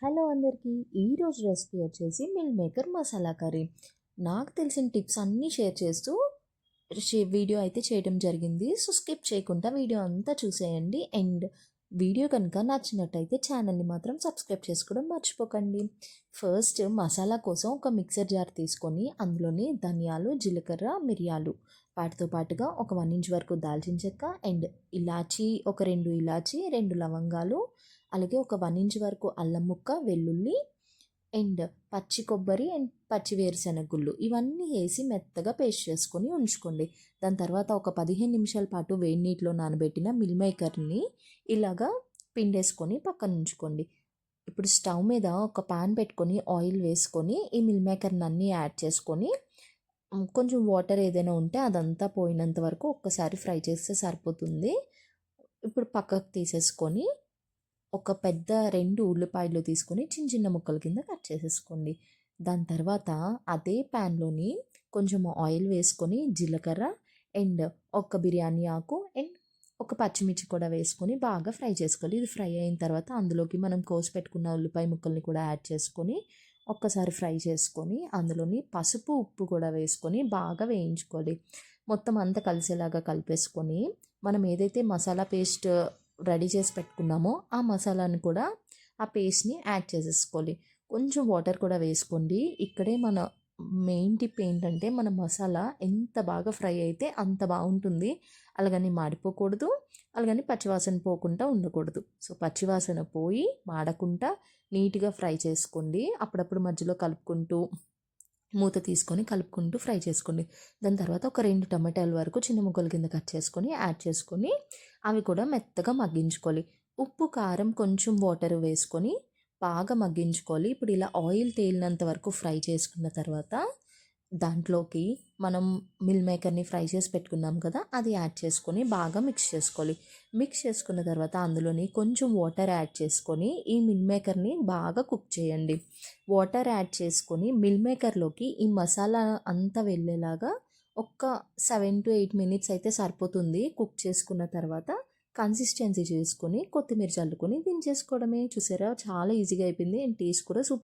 Hello అందరికీ, ఈరోజు recipe వచ్చేసి మిల్ మేకర్ మసాలా కర్రీ. నాకు తెలిసిన టిప్స్ అన్నీ షేర్ చేస్తూ వీడియో అయితే చేయడం జరిగింది. సో స్కిప్ చేయకుండా వీడియో అంతా చూసేయండి. అండ్ వీడియో కనుక నచ్చినట్టయితే ఛానల్ని మాత్రం సబ్స్క్రైబ్ చేసుకోవడం మర్చిపోకండి. ఫస్ట్ మసాలా కోసం ఒక మిక్సర్ జార్ తీసుకొని అందులోని ధనియాలు, జీలకర్ర, మిరియాలు, వాటితో పాటుగా ఒక 1 ఇంచ్ వరకు దాల్చిన చెక్క అండ్ ఇలాచీ, ఒక 2 ఇలాచీ, 2 లవంగాలు, అలాగే ఒక 1 ఇంచ్ వరకు అల్లం ముక్క, వెల్లుల్లి అండ్ పచ్చి కొబ్బరి అండ్ పచ్చి వేరుశెనగ గుళ్ళు ఇవన్నీ వేసి మెత్తగా పేస్ట్ చేసుకొని ఉంచుకోండి. దాని తర్వాత ఒక 15 నిమిషాల పాటు వేడి నీటిలో నానబెట్టిన మిల్ మేకర్ని ఇలాగా పిండేసుకొని పక్కన ఉంచుకోండి. ఇప్పుడు స్టవ్ మీద ఒక పాన్ పెట్టుకొని ఆయిల్ వేసుకొని ఈ మిల్ మేకర్ని అన్నీ యాడ్ చేసుకొని కొంచెం వాటర్ ఏదైనా ఉంటే అదంతా పోయినంత వరకు ఒక్కసారి ఫ్రై చేస్తే సరిపోతుంది. ఇప్పుడు పక్కకు తీసేసుకొని ఒక పెద్ద 2 ఉల్లిపాయలు తీసుకొని చిన్న చిన్న ముక్కల కింద కట్ చేసేసుకోండి. దాని తర్వాత అదే ప్యాన్లోని కొంచెం ఆయిల్ వేసుకొని జీలకర్ర అండ్ ఒక బిర్యానీ ఆకు అండ్ ఒక పచ్చిమిర్చి కూడా వేసుకొని బాగా ఫ్రై చేసుకోవాలి. ఇది ఫ్రై అయిన తర్వాత అందులోకి మనం కోసి పెట్టుకున్న ఉల్లిపాయ ముక్కల్ని కూడా యాడ్ చేసుకొని ఒక్కసారి ఫ్రై చేసుకొని అందులోని పసుపు, ఉప్పు కూడా వేసుకొని బాగా వేయించుకోవాలి. మొత్తం అంతా కలిసేలాగా కలిపేసుకొని మనం ఏదైతే మసాలా పేస్ట్ రెడీ చేసి పెట్టుకున్నామో ఆ మసాలాని కూడా ఆ పేస్ట్ని యాడ్ చేసేసుకోవాలి. కొంచెం వాటర్ కూడా వేసుకోండి. ఇక్కడే మన మెయిన్ టిప్ ఏంటంటే మన మసాలా ఎంత బాగా ఫ్రై అయితే అంత బాగుంటుంది. అలాగని మాడిపోకూడదు, అలాగని పచ్చివాసన పోకుండా ఉండకూడదు. సో పచ్చివాసన పోయి మాడకుండా నీట్గా ఫ్రై చేసుకోండి. అప్పుడప్పుడు మధ్యలో కలుపుకుంటూ మూత తీసుకొని కలుపుకుంటూ ఫ్రై చేసుకోండి. దాని తర్వాత ఒక 2 టమాటాల వరకు చిన్న ముక్కల కింద కట్ చేసుకొని యాడ్ చేసుకొని అవి కూడా మెత్తగా మగ్గించుకోవాలి. ఉప్పు, కారం, కొంచెం వాటర్ వేసుకొని బాగా మగ్గించుకోవాలి. ఇప్పుడు ఇలా ఆయిల్ తేలినంత వరకు ఫ్రై చేసుకున్న తర్వాత దాంట్లోకి మనం మిల్ మేకర్ని ఫ్రై చేసి పెట్టుకున్నాం కదా, అది యాడ్ చేసుకొని బాగా మిక్స్ చేసుకోవాలి. మిక్స్ చేసుకున్న తర్వాత అందులోని కొంచెం వాటర్ యాడ్ చేసుకొని ఈ మిల్ మేకర్ని బాగా కుక్ చేయండి. వాటర్ యాడ్ చేసుకొని మిల్ మేకర్లోకి ఈ మసాలా అంతా వెళ్ళేలాగా ఒక 7 to 8 మినిట్స్ అయితే సరిపోతుంది. కుక్ చేసుకున్న తర్వాత కన్సిస్టెన్సీ చేసుకొని కొత్తిమీర చల్లుకొని దించేసుకోవడమే. చూసారా, చాలా ఈజీగా అయిపోయింది అండ్ టేస్ట్ కూడా సూపర్.